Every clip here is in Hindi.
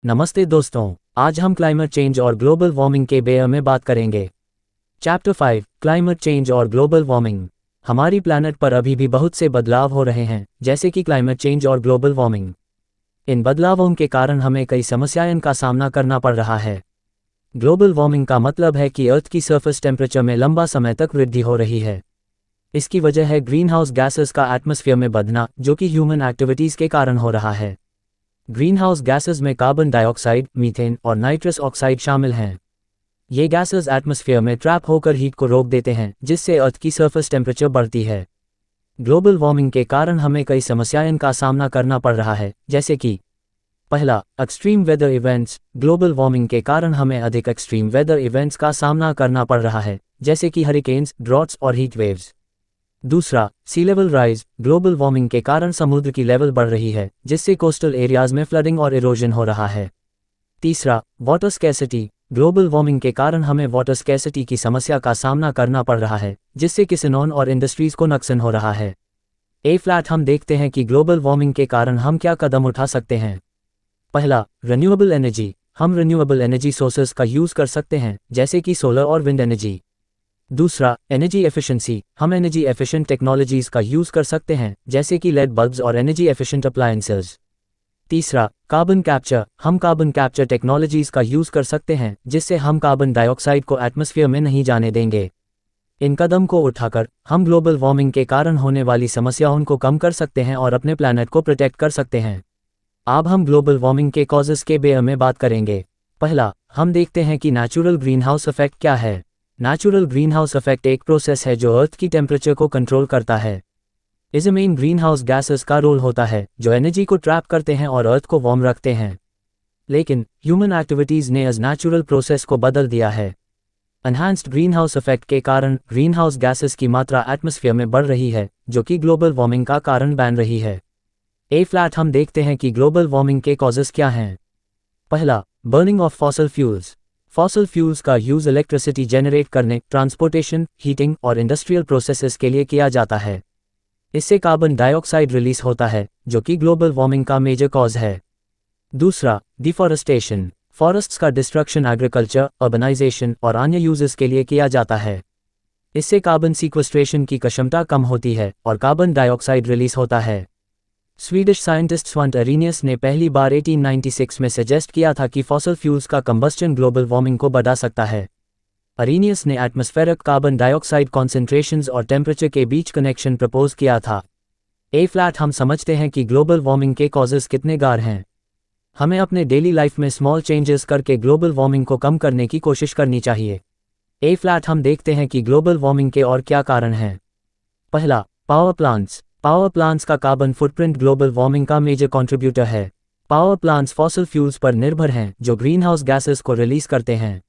नमस्ते दोस्तों, आज हम क्लाइमेट चेंज और ग्लोबल वार्मिंग के बारे में बात करेंगे। चैप्टर 5 क्लाइमेट चेंज और ग्लोबल वार्मिंग। हमारी प्लैनेट पर अभी भी बहुत से बदलाव हो रहे हैं, जैसे कि क्लाइमेट चेंज और ग्लोबल वार्मिंग। इन बदलावों के कारण हमें कई समस्याओं का सामना करना पड़ रहा है। ग्लोबल वार्मिंग का मतलब है कि अर्थ की सरफेस टेम्परेचर में लंबा समय तक वृद्धि हो रही है। इसकी वजह है ग्रीन हाउस गैसेस का एटमॉस्फेयर में बढ़ना, जो कि ह्यूमन एक्टिविटीज़ के कारण हो रहा है। ग्रीन हाउस गैसेस में कार्बन डाइऑक्साइड, मीथेन और नाइट्रस ऑक्साइड शामिल हैं। ये गैसेस एटमॉस्फेयर में ट्रैप होकर हीट को रोक देते हैं, जिससे अर्थ की सरफेस टेम्परेचर बढ़ती है। ग्लोबल वार्मिंग के कारण हमें कई समस्याओं का सामना करना पड़ रहा है, जैसे कि पहला, extreme weather events. Global warming के कारण हमें अधिक एक्सट्रीम वेदर इवेंट्स का सामना करना पड़ रहा है, जैसे कि हरिकेन्स, ड्रॉट्स और हीट वेव्स। दूसरा, सी लेवल राइज। ग्लोबल वार्मिंग के कारण समुद्र की लेवल बढ़ रही है, जिससे कोस्टल एरियाज में फ्लडिंग और इरोजन हो रहा है। तीसरा, वाटर स्कैर्सिटी। ग्लोबल वार्मिंग के कारण हमें वाटर स्कैर्सिटी की समस्या का सामना करना पड़ रहा है, जिससे किसानों और इंडस्ट्रीज को नुकसान हो रहा है। फ्लैट हम देखते हैं कि ग्लोबल वार्मिंग के कारण हम क्या कदम उठा सकते हैं। पहला, रिन्यूएबल एनर्जी। हम रिन्यूएबल एनर्जी सोर्सेज का यूज़ कर सकते हैं, जैसे कि सोलर और विंड एनर्जी। दूसरा, एनर्जी एफिशिएंसी। हम एनर्जी एफिशिएंट टेक्नोलॉजीज़ का यूज़ कर सकते हैं, जैसे कि लेड बल्ब्स और एनर्जी एफिशिएंट अप्लायंसेज। तीसरा, कार्बन कैप्चर। हम कार्बन कैप्चर टेक्नोलॉजीज़ का यूज़ कर सकते हैं, जिससे हम कार्बन डाइऑक्साइड को एटमॉस्फेयर में नहीं जाने देंगे। इन कदम को उठाकर हम ग्लोबल वार्मिंग के कारण होने वाली समस्याओं को कम कर सकते हैं और अपने प्लैनेट को प्रोटेक्ट कर सकते हैं। अब हम ग्लोबल वार्मिंग के कॉजेज़ के बारे में बात करेंगे। पहला, हम देखते हैं कि नेचुरल ग्रीन हाउस इफेक्ट क्या है। नेचुरल ग्रीन हाउस इफेक्ट एक प्रोसेस है जो अर्थ की टेम्परेचर को कंट्रोल करता है। इसमें ग्रीन हाउस गैसेस का रोल होता है, जो एनर्जी को ट्रैप करते हैं और अर्थ को वार्म रखते हैं। लेकिन ह्यूमन एक्टिविटीज़ ने इस नेचुरल प्रोसेस को बदल दिया है। एनहांस्ड ग्रीन हाउस इफेक्ट के कारण ग्रीन हाउस गैसेस की मात्रा एटमॉस्फेयर में बढ़ रही है, जो कि ग्लोबल वार्मिंग का कारण बन रही है। फ्लैट हम देखते हैं कि ग्लोबल वार्मिंग के कॉजेज़ क्या हैं। पहला, burning of fossil fuels. Fossil fuels का यूज़ इलेक्ट्रिसिटी जनरेट करने, ट्रांसपोर्टेशन, हीटिंग और इंडस्ट्रियल प्रोसेसेस के लिए किया जाता है। इससे कार्बन डाइऑक्साइड रिलीज होता है, जो कि ग्लोबल वार्मिंग का मेजर कॉज है। दूसरा, डिफॉरेस्टेशन। फॉरेस्ट्स का डिस्ट्रक्शन एग्रीकल्चर, अर्बनाइजेशन और अन्य यूजेस के लिए किया जाता है। इससे कार्बन सीक्वेस्ट्रेशन की क्षमता कम होती है और कार्बन डाइऑक्साइड रिलीज होता है। स्वीडिश साइंटिस्ट स्वंट अरेनियस ने पहली बार 1896 में सजेस्ट किया था कि फॉसल फ्यूल्स का कंबस्टन ग्लोबल वार्मिंग को बढ़ा सकता है। अरेनियस ने एटमॉस्फेरिक कार्बन डाइऑक्साइड कॉन्सेंट्रेशंस और टेम्परेचर के बीच कनेक्शन प्रपोज किया था। फ्लैट हम समझते हैं कि ग्लोबल वार्मिंग के कॉजेज़ कितने गार हैं। हमें अपने डेली लाइफ में स्मॉल चेंजेस करके ग्लोबल वार्मिंग को कम करने की कोशिश करनी चाहिए। फ्लैट हम देखते हैं कि ग्लोबल वार्मिंग के और क्या कारण हैं। पहला, पावर प्लांट्स। पावर प्लांट्स का कार्बन फुटप्रिंट ग्लोबल वार्मिंग का मेजर कंट्रीब्यूटर है। पावर प्लांट्स फॉसल फ्यूल्स पर निर्भर हैं, जो ग्रीन हाउस गैसेस को रिलीज करते हैं।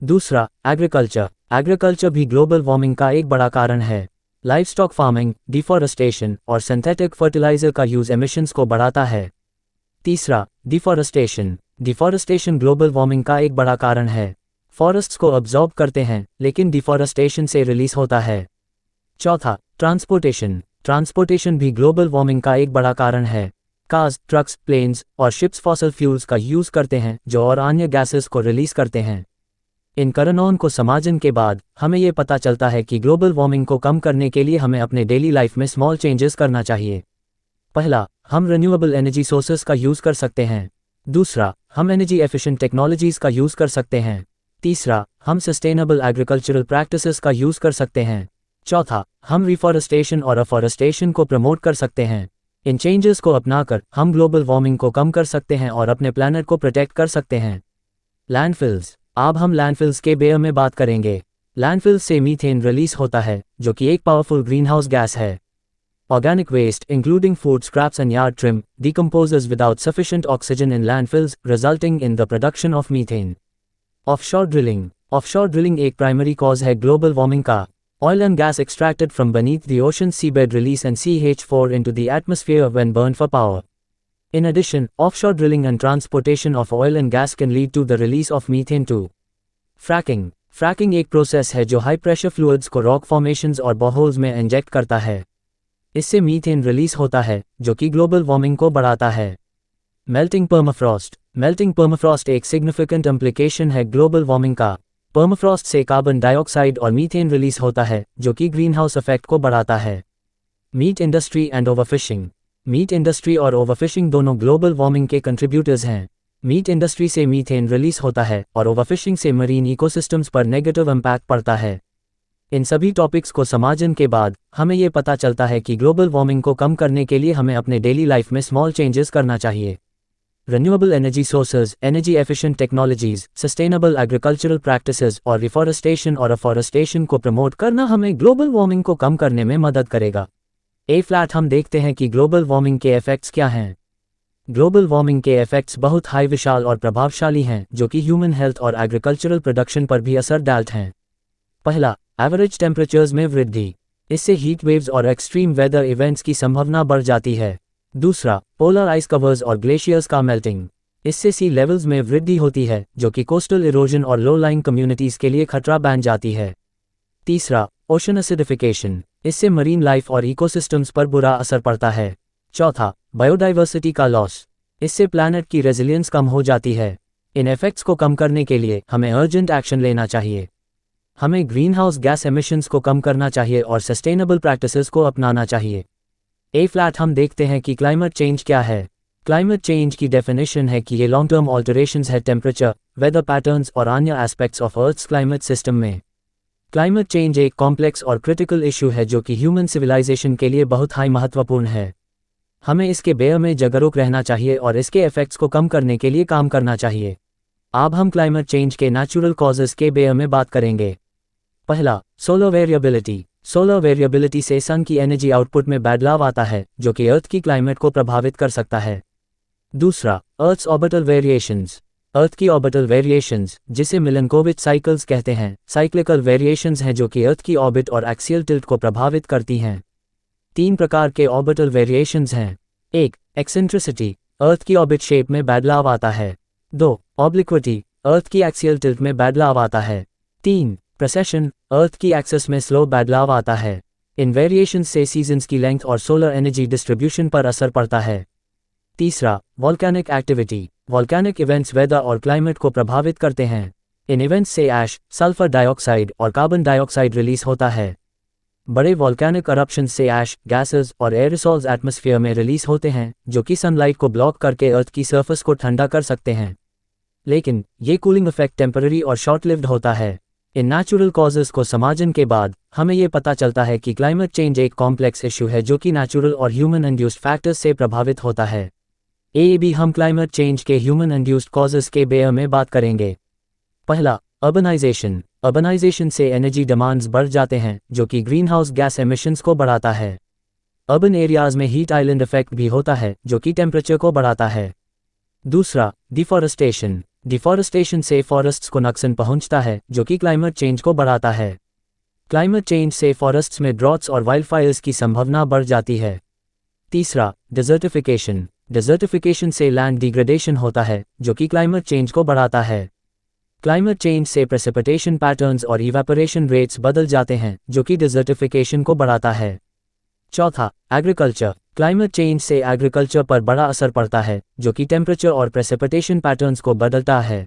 दूसरा, एग्रीकल्चर। एग्रीकल्चर भी ग्लोबल वार्मिंग का एक बड़ा कारण है। लाइवस्टॉक फार्मिंग, डिफॉरेस्टेशन और सिंथेटिक फर्टिलाइजर का यूज एमिशंस को बढ़ाता है। तीसरा, डिफॉरेस्टेशन। डिफॉरेस्टेशन ग्लोबल वार्मिंग का एक बड़ा कारण है। फॉरेस्ट्स को अब्जॉर्ब करते हैं, लेकिन डिफॉरेस्टेशन से रिलीज होता है। चौथा, ट्रांसपोर्टेशन। ट्रांसपोर्टेशन भी ग्लोबल वार्मिंग का एक बड़ा कारण है। कार्स, ट्रक्स, प्लेन्स और शिप्स फॉसल फ्यूल्स का यूज़ करते हैं, जो और अन्य गैसेस को रिलीज करते हैं। इन कारणों को समझने के बाद हमें ये पता चलता है कि ग्लोबल वार्मिंग को कम करने के लिए हमें अपने डेली लाइफ में स्मॉल चेंजेस करना चाहिए। पहला, हम रिन्यूएबल एनर्जी सोर्सेज का यूज़ कर सकते हैं। दूसरा, हम एनर्जी एफिशिएंट टेक्नोलॉजीज़ का यूज़ कर सकते हैं। तीसरा, हम सस्टेनेबल एग्रीकल्चरल प्रैक्टिसेस का यूज़ कर सकते हैं। चौथा, हम रिफॉरेस्टेशन और अफॉरेस्टेशन को प्रमोट कर सकते हैं। इन चेंजेस को अपनाकर हम ग्लोबल वार्मिंग को कम कर सकते हैं और अपने प्लैनेट को प्रोटेक्ट कर सकते हैं। लैंडफिल्स। अब हम लैंडफिल्स के बारे में बात करेंगे। लैंडफिल्स से मीथेन रिलीज होता है, जो कि एक पावरफुल ग्रीन हाउस गैस है। Organic waste, including food scraps and yard trim, decomposes without sufficient oxygen in landfills, resulting in the production of methane. Offshore drilling. Offshore drilling एक प्राइमरी कॉज है ग्लोबल वार्मिंग का। Oil and gas extracted from beneath the ocean's seabed release and CH4 into the atmosphere when burned for power. In addition, offshore drilling and transportation of oil and gas can lead to the release of methane too. Fracking. Fracking एक प्रोसेस है जो हाई प्रेशर फ्लूइड्स को रॉक फॉर्मेशंस और बोरहोल्स में इंजेक्ट करता है। इससे मीथेन रिलीज होता है, जो कि ग्लोबल वार्मिंग को बढ़ाता है। Melting permafrost. मेल्टिंग परमाफ्रॉस्ट एक सिग्निफिकेंट इम्प्लीकेशन है ग्लोबल वार्मिंग का। परमाफ्रॉस्ट से कार्बन डाइऑक्साइड और मीथेन रिलीज होता है जो कि ग्रीन हाउस इफेक्ट को बढ़ाता है। Meat industry and overfishing. Meat industry और ओवरफिशिंग दोनों ग्लोबल वार्मिंग के कंट्रीब्यूटर्स हैं। मीट इंडस्ट्री से मीथेन रिलीज होता है और ओवरफिशिंग से मरीन इकोसिस्टम्स पर नेगेटिव इम्पैक्ट पड़ता है। इन सभी टॉपिक्स को समझने के बाद हमें ये पता चलता है कि ग्लोबल वार्मिंग को कम करने के लिए हमें अपने डेली लाइफ में स्मॉल चेंजेस करना चाहिए। Renewable energy sources, energy efficient technologies, sustainable agricultural practices और रिफॉरेस्टेशन और अफॉरेस्टेशन को प्रमोट करना हमें ग्लोबल वार्मिंग को कम करने में मदद करेगा। हम देखते हैं कि ग्लोबल वार्मिंग के इफेक्ट्स क्या हैं। ग्लोबल वार्मिंग के इफेक्ट्स बहुत हाई विशाल और प्रभावशाली हैं जो कि ह्यूमन हेल्थ और एग्रीकल्चरल प्रोडक्शन पर भी असर डालते हैं। पहला, एवरेज टेम्परेचर्स में वृद्धि। इससे हीट वेव्स और एक्सट्रीम वेदर इवेंट्स की संभावना बढ़ जाती है। दूसरा, पोलर आइस कवर्स और ग्लेशियर्स का मेल्टिंग। इससे सी लेवल्स में वृद्धि होती है जो कि कोस्टल इरोजन और लो लाइंग कम्युनिटीज के लिए खतरा बन जाती है। तीसरा, ओशन एसिडिफिकेशन। इससे मरीन लाइफ और इकोसिस्टम्स पर बुरा असर पड़ता है। चौथा, बायोडाइवर्सिटी का लॉस। इससे प्लैनेट की रेजिलियंस कम हो जाती है। इन इफेक्ट्स को कम करने के लिए हमें अर्जेंट एक्शन लेना चाहिए। हमें ग्रीन हाउस गैस एमिशंस को कम करना चाहिए और सस्टेनेबल प्रैक्टिसेस को अपनाना चाहिए। हम देखते हैं कि क्लाइमेट चेंज क्या है। क्लाइमेट चेंज की डेफिनेशन है कि ये लॉन्ग टर्म ऑल्टरेशंस है टेम्परेचर, वेदर पैटर्न्स और अन्य aspects of earth's climate system में। क्लाइमेट चेंज एक कॉम्प्लेक्स और क्रिटिकल इशू है जो कि ह्यूमन सिविलाइजेशन के लिए बहुत हाई महत्वपूर्ण है। हमें इसके बेयर में जागरूक रहना चाहिए और इसके इफेक्ट्स को कम करने के लिए काम करना चाहिए। अब हम क्लाइमेट चेंज के नेचुरल कॉजेस के बेयर में बात करेंगे। पहला, सोलर वेरिएबिलिटी। सोलर वेरिएबिलिटी से सन की एनर्जी आउटपुट में बदलाव आता है जो कि अर्थ की क्लाइमेट को प्रभावित कर सकता है। दूसरा, अर्थ्स ऑर्बिटल वेरिएशंस। अर्थ की ऑर्बिटल वेरिएशंस, जिसे मिलनकोविच साइकिल्स कहते हैं, साइक्लिकल वेरिएशंस हैं जो कि अर्थ की ऑर्बिट और एक्सियल टिल्ट को प्रभावित करती हैं। 3 प्रकार के ऑर्बिटल वेरिएशंस हैं। 1, एक्सेंट्रिसिटी। अर्थ की ऑर्बिट शेप में बदलाव आता है। 2, ऑब्लिक्विटी। अर्थ की एक्सियल टिल्ट में बदलाव आता है। 3, प्रेसेशन। अर्थ की एक्सेस में स्लो बदलाव आता है। इन वेरिएशंस से सीजन्स की लेंथ और सोलर एनर्जी डिस्ट्रीब्यूशन पर असर पड़ता है। तीसरा, volcanic activity. Volcanic events weather और क्लाइमेट को प्रभावित करते हैं। इन इवेंट्स से ऐश, सल्फर डाइऑक्साइड और कार्बन डाइऑक्साइड रिलीज होता है। बड़े वॉल्केनिक करप्शन से ऐश, गैसेस और एयरोसॉल्स एटमॉस्फेयर में रिलीज होते हैं जो कि सनलाइट को ब्लॉक करके अर्थ की सरफेस को ठंडा कर सकते हैं। लेकिन ये कूलिंग इफेक्ट टेम्पररी और शॉर्ट लिव्ड होता है। इन नेचुरल कॉजेस को समझने के बाद हमें ये पता चलता है कि क्लाइमेट चेंज एक कॉम्प्लेक्स इशू है जो कि नेचुरल और ह्यूमन इंड्यूस्ड फैक्टर्स से प्रभावित होता है। हम क्लाइमेट चेंज के ह्यूमन इंड्यूस्ड कॉजेस के बेयर में बात करेंगे। पहला, अर्बनाइजेशन। अर्बनाइजेशन से एनर्जी डिमांड्स बढ़ जाते हैं जो कि ग्रीन हाउस गैस एमिशंस को बढ़ाता है। अर्बन एरियाज में हीट आइलैंड इफेक्ट भी होता है जो कि टेम्परेचर को बढ़ाता है। दूसरा, डिफॉरेस्टेशन। डिफॉरेस्टेशन से फॉरेस्ट्स को नुकसान पहुंचता है जो कि क्लाइमेट चेंज को बढ़ाता है। क्लाइमेट चेंज से फॉरेस्ट्स में ड्रॉट्स और वाइल्डफायर्स की संभावना बढ़ जाती है। तीसरा, डिजर्टिफिकेशन। डिजर्टिफिकेशन से लैंड डिग्रेडेशन होता है जो कि क्लाइमेट चेंज को बढ़ाता है। क्लाइमेट चेंज से प्रेसिपिटेशन पैटर्न्स और इवेपोरेशन रेट्स बदल जाते हैं जो कि डिजर्टिफिकेशन को बढ़ाता है। चौथा, एग्रीकल्चर। क्लाइमेट चेंज से एग्रीकल्चर पर बड़ा असर पड़ता है जो कि टेम्परेचर और प्रेसिपिटेशन पैटर्न्स को बदलता है।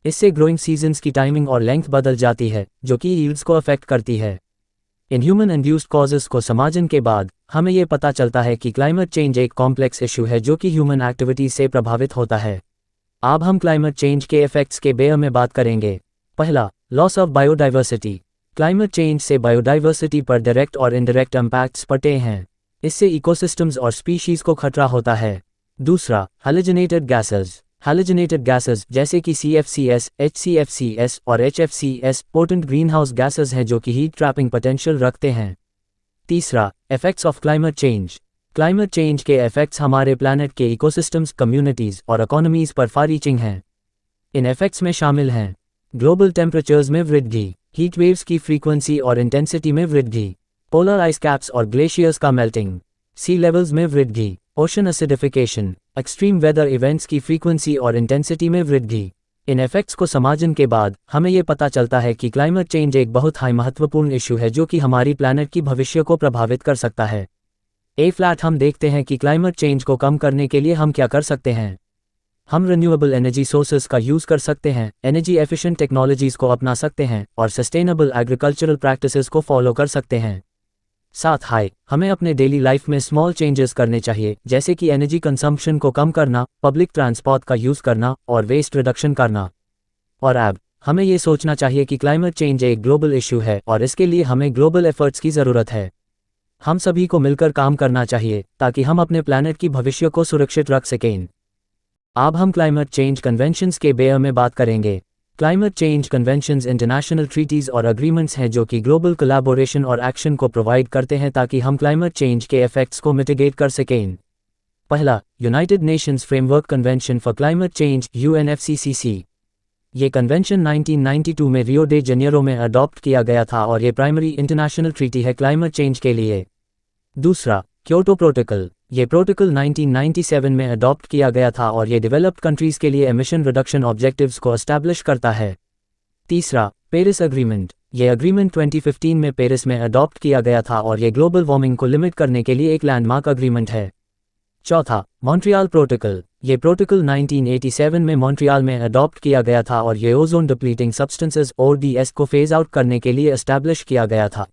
इससे ग्रोइंग सीजन्स की टाइमिंग और लेंथ बदल जाती है जो कि यील्ड्स को अफेक्ट करती है। इन ह्यूमन इंड्यूस्ड कॉजेस को समझने के बाद हमें ये पता चलता है कि क्लाइमेट चेंज एक कॉम्प्लेक्स इशू है जो कि ह्यूमन एक्टिविटीज से प्रभावित होता है। अब हम क्लाइमेट चेंज के इफेक्ट्स के बेयर में बात करेंगे। पहला, loss of biodiversity. Climate change से बायोडाइवर्सिटी पर डायरेक्ट और इनडायरेक्ट इम्पैक्ट्स पड़ते हैं। इससे इकोसिस्टम्स और स्पीशीज को खतरा होता है। दूसरा, हैलोजेनेटेड गैसेस। हैलोजेनेटेड गैसेस जैसे कि CFCs, HCFCs और HFCs potent green house gases हैं जो कि हीट ट्रैपिंग पोटेंशियल रखते हैं। तीसरा, effects of climate change. Climate change के इफेक्ट्स हमारे प्लैनेट के इकोसिस्टम्स, कम्युनिटीज और इकोनॉमीज पर फार रीचिंग हैं। इन इफेक्ट्स में शामिल हैं ग्लोबल टेम्परेचर्स में वृद्धि, हीट वेव्स की फ्रीक्वेंसी और इंटेंसिटी में वृद्धि, पोलर आइस कैप्स और ग्लेशियर्स का मेल्टिंग, सी लेवल्स में वृद्धि, ocean acidification, extreme weather events की फ्रीक्वेंसी और इंटेंसिटी में वृद्धि। इन इफेक्ट्स को समझने के बाद हमें ये पता चलता है कि क्लाइमेट चेंज एक बहुत हाई महत्वपूर्ण इशू है जो कि हमारी प्लैनेट की भविष्य को प्रभावित कर सकता है। हम देखते हैं कि क्लाइमेट चेंज को कम करने के लिए हम क्या कर सकते हैं। हम रिन्यूएबल एनर्जी सोर्सेज का यूज़ कर सकते हैं, एनर्जी एफिशिएंट टेक्नोलॉजीज़ को अपना सकते हैं और सस्टेनेबल एग्रीकल्चरल प्रैक्टिसेस को फॉलो कर सकते हैं। हमें अपने डेली लाइफ में स्मॉल चेंजेस करने चाहिए, जैसे कि एनर्जी कंजम्पशन को कम करना, पब्लिक ट्रांसपोर्ट का यूज़ करना और वेस्ट रिडक्शन करना। और हमें ये सोचना चाहिए कि क्लाइमेट चेंज एक ग्लोबल इशू है और इसके लिए हमें ग्लोबल एफर्ट्स की ज़रूरत है। हम सभी को मिलकर काम करना चाहिए ताकि हम अपने प्लैनेट की भविष्य को सुरक्षित रख सकें। अब हम क्लाइमेट चेंज कन्वेंशंस के बारे में बात करेंगे। Climate change conventions international treaties और एग्रीमेंट्स हैं जो कि ग्लोबल कोलैबोरेशन और एक्शन को प्रोवाइड करते हैं ताकि हम क्लाइमेट चेंज के इफेक्ट्स को मिटिगेट कर सकें। पहला, United Nations framework convention for climate change UNFCCC। ये कन्वेंशन 1992 में रियो डे जनेरो में अडॉप्ट किया गया था और ये प्राइमरी इंटरनेशनल ट्रीटी है क्लाइमेट चेंज के लिए। दूसरा, क्योटो प्रोटोकॉल। ये प्रोटोकॉल 1997 में अडॉप्ट किया गया था और ये डेवलप्ड कंट्रीज़ के लिए एमिशन रिडक्शन ऑब्जेक्टिव्स को एस्टैब्लिश करता है। तीसरा, पेरिस एग्रीमेंट। ये एग्रीमेंट 2015 में पेरिस में अडॉप्ट किया गया था और ये ग्लोबल वार्मिंग को लिमिट करने के लिए एक लैंडमार्क एग्रीमेंट है। चौथा, मॉन्ट्रियल प्रोटोकॉल। ये प्रोटोकॉल 1987 में मॉन्ट्रियल में अडॉप्ट किया गया था और ये ओजोन डिप्लीटिंग सब्सटेंसेस ODS को फेज आउट करने के लिए एस्टैब्लिश किया गया था।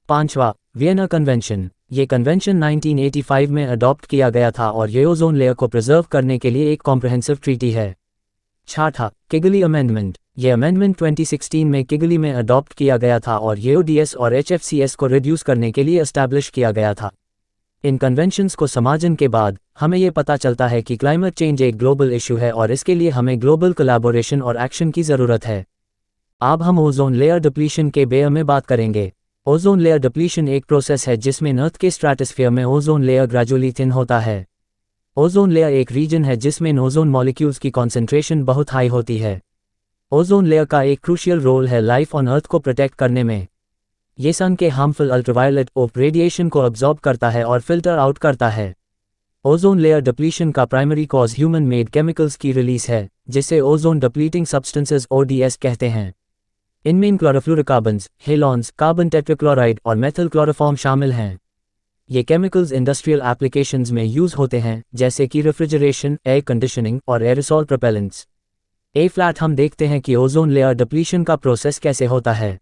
पांचवा, वियना कन्वेंशन। ये कन्वेंशन 1985 में अडॉप्ट किया गया था और ये ओजोन लेयर को प्रिजर्व करने के लिए एक कॉम्प्रिहेंसिव ट्रीटी है। छठा, किगली अमेंडमेंट। ये अमेंडमेंट 2016 में किगली में अडॉप्ट किया गया था और ये ODS और HFCs को रिड्यूस करने के लिए एस्टैब्लिश किया गया था। इन कन्वेंशंस को समझने के बाद हमें ये पता चलता है कि क्लाइमेट चेंज एक ग्लोबल इशू है और इसके लिए हमें ग्लोबल कोलैबोरेशन और एक्शन की ज़रूरत है। अब हम ओजोन लेयर डिप्लीशन के बारे में बात करेंगे। ओजोन लेयर डिप्लीशन एक प्रोसेस है जिसमें अर्थ के स्ट्रैटोस्फीयर में ओजोन लेयर ग्रेजुअली थिन होता है। ओजोन लेयर एक रीजन है जिसमें ओजोन मॉलिक्यूल्स की कॉन्सेंट्रेशन बहुत हाई होती है। ओजोन लेयर का एक क्रूशियल रोल है लाइफ ऑन अर्थ को प्रोटेक्ट करने में। ये सन के हार्मफुल अल्ट्रावायलेट रेडिएशन को अब्जॉर्ब करता है और फिल्टर आउट करता है। ओजोन लेयर डिप्लीशन का primary cause human made chemicals की रिलीज है, जिसे ओजोन डिप्लीटिंग सब्सटेंसेस ODS कहते हैं। इनमें क्लोरोफ्लोरोकार्बन्स, हेलॉन्स, कार्बन टेट्राक्लोराइड और मेथिल क्लोरोफॉर्म शामिल हैं। ये केमिकल्स इंडस्ट्रियल एप्लीकेशंस में यूज होते हैं, जैसे कि रेफ्रिजरेशन, एयर कंडीशनिंग और एरोसोल प्रोपेलेंट्स। हम देखते हैं कि ओजोन लेयर डिप्लीशन का प्रोसेस कैसे होता है।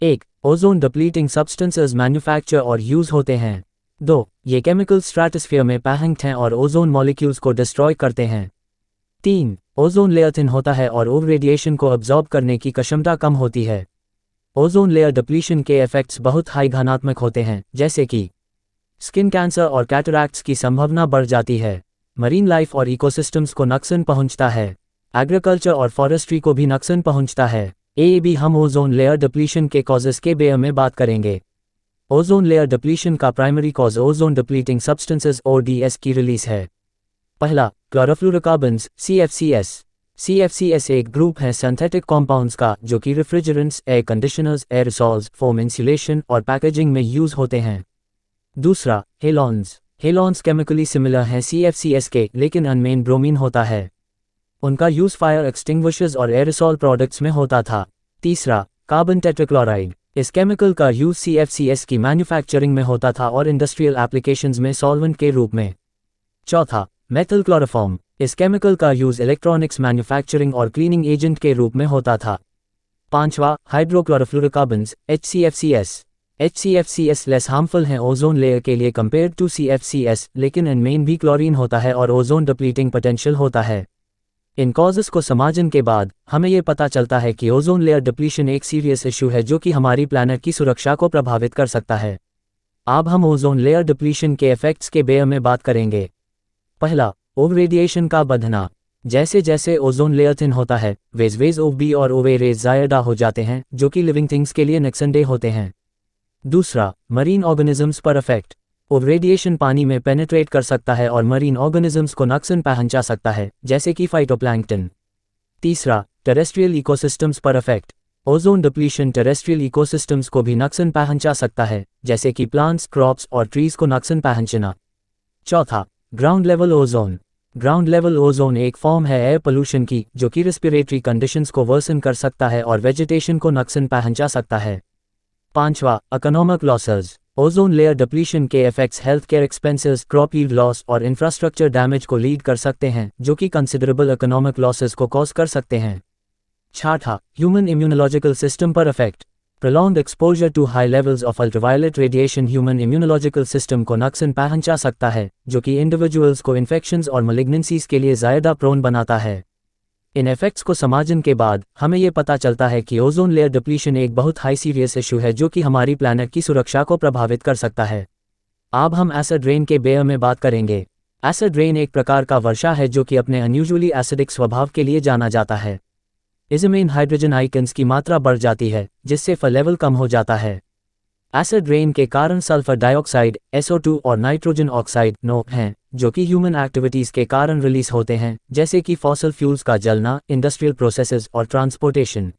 1. ओजोन डिप्लीटिंग सब्सटेंसेस मैन्युफैक्चर और यूज होते हैं। 2. ये केमिकल्स स्ट्रैटोस्फीयर में पैक्ड हैं और ओजोन मॉलिक्यूल्स को डिस्ट्रॉय करते हैं। 3. ओजोन लेयर थिन होता है और रेडिएशन को अब्जॉर्ब करने की क्षमता कम होती है। ओजोन लेयर डिप्लीशन के इफेक्ट्स बहुत हाई घातक होते हैं, जैसे कि स्किन कैंसर और कैटरैक्ट्स की संभावना बढ़ जाती है। मरीन लाइफ और इकोसिस्टम्स को नुकसान पहुंचता है। एग्रीकल्चर और फॉरेस्ट्री को भी नुकसान पहुंचता है। हम ओजोन लेयर डिप्लीशन के कॉजेस के बारे में बात करेंगे। ओजोन लेयर डिप्लीशन का primary cause ozone depleting substances ODS की रिलीज है। पहला, क्लोरोफ्लोरोकार्बन्स CFCs। CFCs एक ग्रुप है सिंथेटिक कॉम्पाउंड्स का जो कि refrigerants, air conditioners, aerosols, foam insulation और पैकेजिंग में यूज होते हैं। दूसरा, हेलॉन्स। हेलॉन्स केमिकली सिमिलर हैं CFCs के, लेकिन अनमेन ब्रोमीन होता है। उनका यूज फायर एक्सटिंग्विशर्स और एरोसोल प्रोडक्ट्स में होता था। तीसरा, कार्बन टेट्राक्लोराइड। इस केमिकल का यूज CFCs की मैन्युफैक्चरिंग में होता था और इंडस्ट्रियल एप्लीकेशंस में सॉल्वेंट के रूप में। चौथा, मेथिल क्लोरोफॉर्म। इस केमिकल का यूज इलेक्ट्रॉनिक्स मैन्युफैक्चरिंग और क्लीनिंग एजेंट के रूप में होता था। पांचवा, हाइड्रोक्लोरोफ्लोरोकार्बन्स HCFCs। HCFCs लेस हार्मफुल हैं ओजोन लेयर के लिए कंपेयर टू CFCs, लेकिन इनमें भी क्लोरीन होता है और ओजोन डिप्लीटिंग पोटेंशियल होता है। इन कॉजेस को समझने के बाद हमें यह पता चलता है कि ओजोन लेयर डिप्लीशन एक सीरियस इशू है जो कि हमारी प्लैनेट की सुरक्षा को प्रभावित कर सकता है। अब हम ओजोन लेयर डिप्लीशन के इफेक्ट्स के बारे में बात करेंगे। पहला, रेडिएशन का बढ़ना। जैसे जैसे ओजोन लेयर थिन होता है, वेज OB और OA रेज ज़्यादा हो जाते हैं, जो कि लिविंग थिंग्स के लिए नुकसानदेह होते हैं। दूसरा, मरीन ऑर्गेनिजम्स पर इफेक्ट। रेडिएशन पानी में पेनिट्रेट कर सकता है और मरीन ऑर्गेनिजम्स को नुकसान पहुंचा सकता है, जैसे कि फाइटोप्लैंक्टन। तीसरा, टेरेस्ट्रियल इकोसिस्टम्स पर effect. Ozone depletion terrestrial ecosystems को भी नुकसान पहुंचा सकता है, जैसे कि प्लांट्स, क्रॉप्स और ट्रीज को नुकसान पहुंचना। चौथा, ground level ozone. Ground level ozone एक फॉर्म है एयर पोल्यूशन की जो कि रेस्पिरेटरी कंडीशंस को वर्सन कर सकता है और वेजिटेशन को नुकसान पहुंचा सकता है। पांचवा, economic losses. Ozone layer depletion के effects health care expenses, crop yield loss और इंफ्रास्ट्रक्चर डैमेज को लीड कर सकते हैं, जो कि कंसिडरेबल इकोनॉमिक लॉसेस को कॉज कर सकते हैं। छठा, ह्यूमन इम्यूनोलॉजिकल सिस्टम पर effect. Prolonged exposure to high levels of ultraviolet radiation human immunological system को नुकसान पहुंचा सकता है, जो कि इंडिविजुअल्स को इन्फेक्शंस और malignancies के लिए ज़्यादा प्रोन बनाता है। इन इफेक्ट्स को समझने के बाद हमें ये पता चलता है कि ओजोन लेयर डिप्लीशन एक बहुत हाई सीरियस इशू है जो कि हमारी प्लैनेट की सुरक्षा को प्रभावित कर सकता है। अब हम एसिड रेन के बारे में बात करेंगे। एसिड रेन एक प्रकार का वर्षा है जो कि अपने अनयूजुअली एसिडिक स्वभाव के लिए जाना जाता है। इसमें हाइड्रोजन आइकन्स की मात्रा बढ़ जाती है, जिससे फ्लो लेवल कम हो जाता है। एसिड रेन के कारण सल्फर डाइऑक्साइड SO2 और नाइट्रोजन ऑक्साइड NO हैं, जो कि ह्यूमन एक्टिविटीज़ के कारण रिलीज होते हैं, जैसे कि फॉसल फ्यूल्स का जलना, इंडस्ट्रियल प्रोसेसेस और ट्रांसपोर्टेशन।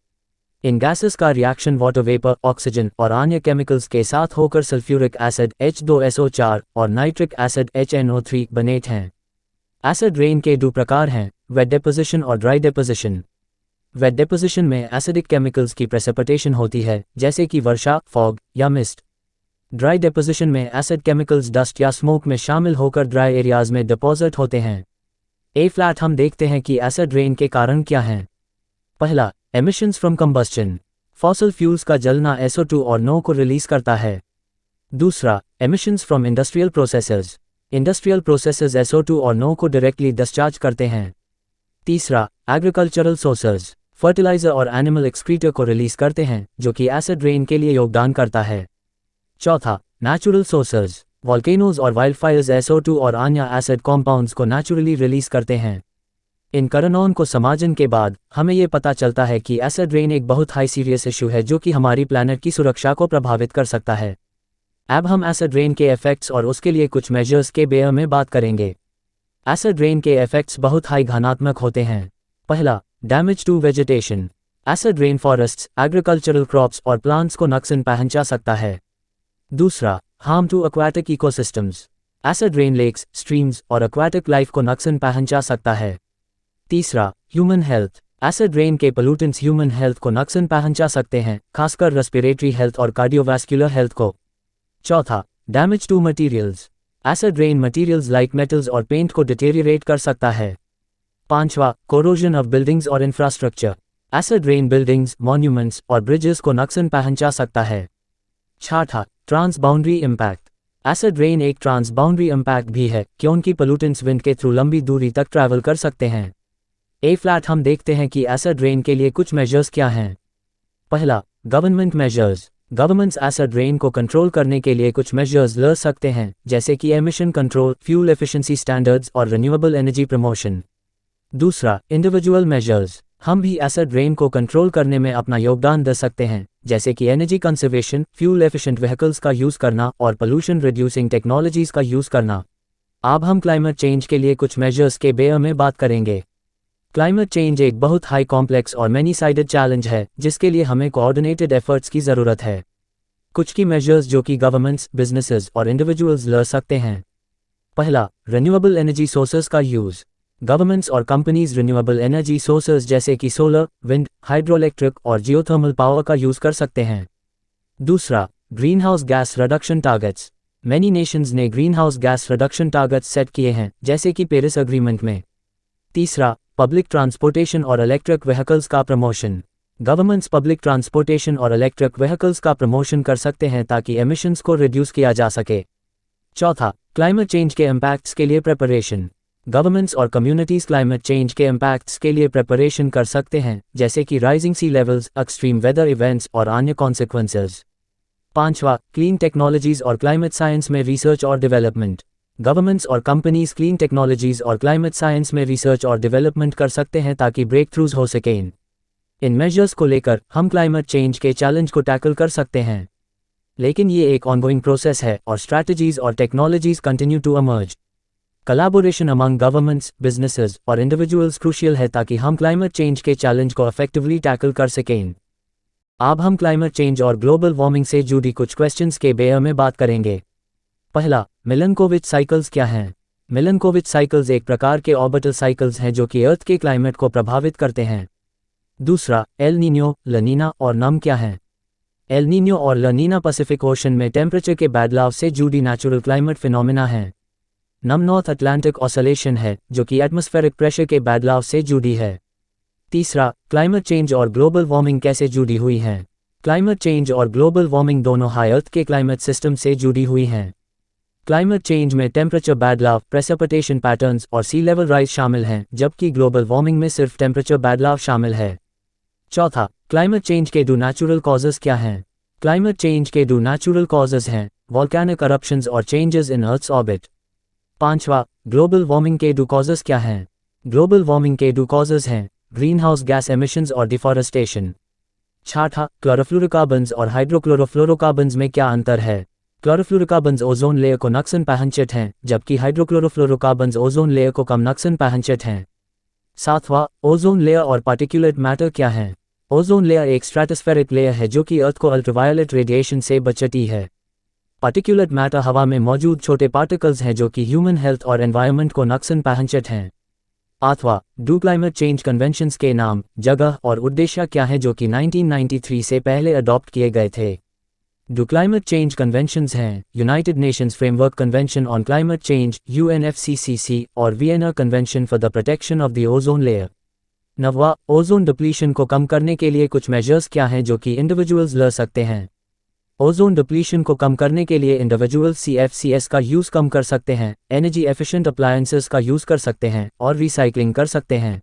इन गैसेस का रिएक्शन वाटर वेपर, ऑक्सीजन और अन्य केमिकल्स के साथ होकर सल्फ्यूरिक एसिड H2SO4 और नाइट्रिक एसिड HNO3 बनते हैं। एसिड रेन के दो प्रकार हैं, वेट डिपोजिशन और ड्राई डिपोजिशन। वेट डिपोजिशन में एसिडिक केमिकल्स की प्रेसिपिटेशन होती है, जैसे कि वर्षा, फॉग या मिस्ट। ड्राई डिपोजिशन में एसिड केमिकल्स डस्ट या स्मोक में शामिल होकर ड्राई एरियाज में डिपॉजिट होते हैं। ए फ्लैट हम देखते हैं कि एसिड रेन के कारण क्या हैं। पहला, emissions from combustion. Fossil fuels का जलना SO2 और NO को रिलीज करता है। दूसरा, emissions from industrial processes. Industrial processes SO2 और NO को डायरेक्टली डिस्चार्ज करते हैं। तीसरा, एग्रीकल्चरल सोर्सेज फर्टिलाइजर और एनिमल एक्सक्रीटर को रिलीज करते हैं, जो कि एसिड रेन के लिए योगदान करता है। चौथा, नेचुरल सोर्सेज वोल्केनोज और वाइल्डफायर्स SO2 और अन्य एसिड कॉम्पाउंड्स को नेचुरली रिलीज करते हैं। इन कारणों को समझने के बाद हमें ये पता चलता है कि एसिड रेन एक बहुत हाई सीरियस इशू है जो कि हमारी प्लैनेट की सुरक्षा को प्रभावित कर सकता है। अब हम एसिड रेन के इफेक्ट्स और उसके लिए कुछ मेजर्स के बारे में बात करेंगे। एसिड रेन के इफेक्ट्स बहुत हाई घातक होते हैं। पहला, damage to vegetation. Acid rain forests, agricultural crops और प्लांट्स को नुकसान पहुंचा सकता है। दूसरा, harm to aquatic ecosystems. Acid rain lakes, streams और एक्वाटिक लाइफ को नुकसान पहुंचा सकता है। तीसरा, ह्यूमन हेल्थ। एसिड रेन के पोल्यूटेंट्स ह्यूमन हेल्थ को नुकसान पहुंचा सकते हैं, खासकर रेस्पिरेटरी हेल्थ और कार्डियोवास्कुलर हेल्थ को। चौथा, damage to materials. Acid rain materials like metals और पेंट को डिटेरियोरेट कर सकता है। पांचवा, कोरोजन ऑफ बिल्डिंग्स और infrastructure. Acid rain buildings, monuments और ब्रिजेस को नुकसान पहुंचा सकता है। छठा, transboundary impact. Acid rain एक ट्रांस बाउंड्री इम्पैक्ट भी है, क्योंकि पोल्यूटेंट्स विंड के थ्रू लंबी दूरी तक ट्रैवल कर सकते हैं। ए फ्लैट हम देखते हैं कि एसिड रेन के लिए कुछ मेजर्स क्या हैं। पहला, government measures. Governments acid rain को कंट्रोल करने के लिए कुछ मेजर्स ले सकते हैं, जैसे कि emission control, fuel efficiency standards और रिन्यूएबल एनर्जी प्रमोशन। दूसरा, इंडिविजुअल मेजर्स। हम भी एसिड रेन को कंट्रोल करने में अपना योगदान दे सकते हैं, जैसे कि energy conservation, fuel efficient vehicles का यूज़ करना और पोल्यूशन रिड्यूसिंग टेक्नोलॉजीज का यूज़ करना। अब हम क्लाइमेट चेंज के लिए कुछ मेजर्स के बारे में बात करेंगे। क्लाइमेट चेंज एक बहुत हाई कॉम्प्लेक्स और मैनी साइडेड चैलेंज है, जिसके लिए हमें कोऑर्डिनेटेड एफर्ट्स की ज़रूरत है। कुछ की मेजर्स जो कि गवर्नमेंट्स, बिजनेसेस और इंडिविजुअल्स ले सकते हैं। पहला, रिन्यूएबल एनर्जी सोर्सेज का यूज़। गवर्नमेंट्स और कंपनीज रिन्यूएबल एनर्जी सोर्सेज जैसे कि सोलर, विंड, हाइड्रोइलेक्ट्रिक और जियोथर्मल पावर का यूज़ कर सकते हैं। दूसरा, green house gas reduction targets. Many nations ने green house gas reduction targets set किए हैं, जैसे कि पेरिस एग्रीमेंट में। तीसरा, पब्लिक ट्रांसपोर्टेशन और इलेक्ट्रिक व्हीकल्स का प्रमोशन। गवर्नमेंट्स पब्लिक ट्रांसपोर्टेशन और इलेक्ट्रिक व्हीकल्स का प्रमोशन कर सकते हैं ताकि एमिशंस को रिड्यूस किया जा सके। चौथा, क्लाइमेट चेंज के इम्पैक्ट्स के लिए प्रिपरेशन। गवर्नमेंट्स और कम्युनिटीज़ क्लाइमेट चेंज के इम्पैक्ट्स के लिए प्रिपरेशन कर सकते हैं, जैसे कि rising sea levels, extreme weather events और अन्य कॉन्सिक्वेंसेस। पांचवा, क्लीन टेक्नोलॉजीज और क्लाइमेट साइंस में रिसर्च और डेवलपमेंट। गवर्नमेंट्स और कंपनीज क्लीन टेक्नोलॉजीज और क्लाइमेट साइंस में रिसर्च और डेवलपमेंट कर सकते हैं ताकि ब्रेक थ्रूज हो सकें। इन मेजर्स को लेकर हम क्लाइमेट चेंज के चैलेंज को टैकल कर सकते हैं, लेकिन ये एक ऑनगोइंग प्रोसेस है और स्ट्रैटेजीज और technologies continue to emerge। Collaboration among governments, businesses और इंडिविजुअल्स क्रूशियल है ताकि हम क्लाइमेट चेंज के चैलेंज को इफेक्टिवली टैकल कर सकें। अब हम क्लाइमेट चेंज और ग्लोबल वार्मिंग से जुड़ी कुछ क्वेश्चंस के बारे में बात करेंगे। पहला, मिलनकोविच साइकिल्स क्या हैं? मिलनकोविच साइकिल्स एक प्रकार के ऑर्बिटल साइकिल्स हैं जो कि अर्थ के क्लाइमेट को प्रभावित करते हैं। दूसरा, एल नीनो, लनीना और नम क्या हैं? एल नीनो और ला नीना पैसिफिक ओशन में टेम्परेचर के बदलाव से जुड़ी नेचुरल क्लाइमेट फिनोमिना हैं। नम नॉर्थ अटलांटिक ऑसलेशन है, जो कि एटमॉस्फेरिक प्रेशर के बदलाव से जुड़ी है। तीसरा, क्लाइमेट चेंज और ग्लोबल वार्मिंग कैसे जुड़ी हुई हैं। क्लाइमेट चेंज और ग्लोबल वार्मिंग दोनों हाई अर्थ के क्लाइमेट सिस्टम से जुड़ी हुई हैं। क्लाइमेट चेंज में टेम्परेचर बदलाव, प्रेसिपिटेशन पैटर्न्स और सी लेवल राइज शामिल हैं, जबकि ग्लोबल वार्मिंग में सिर्फ टेम्परेचर बदलाव शामिल है। चौथा, क्लाइमेट चेंज के दो नेचुरल कॉजेज क्या हैं। क्लाइमेट चेंज के दो नेचुरल कॉजेज हैं वॉल्केनिक eruptions और चेंजेस इन अर्थ्स ऑर्बिट। पांचवा, ग्लोबल वार्मिंग के दो कॉजेज क्या हैं। ग्लोबल वार्मिंग के दो कॉजेज हैं ग्रीन हाउस गैस एमिशंस और डिफॉरेस्टेशन। छठा, क्लोरोफ्लोरोकार्बन्स और हाइड्रोक्लोरोफ्लोरोकार्बन्स में क्या अंतर है। क्लोरोफ्लोरोकार्बन्स ओजोन लेयर को नुकसान पहुंचाते हैं, जबकि हाइड्रोक्लोरोफ्लोरोकार्बन्स ओजोन लेयर को कम नुकसान पहुंचाते हैं। सातवां, ओजोन लेयर और पार्टिकुलेट मैटर क्या हैं। ओजोन लेयर एक स्ट्रेटोस्फेरिक लेयर है जो कि अर्थ को अल्ट्रावायलेट रेडिएशन से बचाती है। पार्टिकुलेट मैटर हवा में मौजूद छोटे पार्टिकल्स हैं जो कि ह्यूमन हेल्थ और एनवायरनमेंट को नुकसान पहुंचाते हैं। आठवां, दो क्लाइमेट चेंज कन्वेंशंस के नाम, जगह और उद्देश्य क्या हैं जो कि 1993 से पहले अडॉप्ट किए गए थे। दो क्लाइमेट चेंज कन्वेंशंस हैं United Nations framework convention on climate change UNFCCC और Vienna convention for the protection of the ozone layer. नौवां, ओजोन डिप्लीशन को कम करने के लिए कुछ मेजर्स क्या हैं जो कि इंडिविजुअल्स ले सकते हैं। ओजोन डिप्लीशन को कम करने के लिए इंडिविजुअल CFCS का यूज़ कम कर सकते हैं, एनर्जी एफिशिएंट अप्लायंसेस का यूज़ कर सकते हैं और रिसाइकलिंग कर सकते हैं।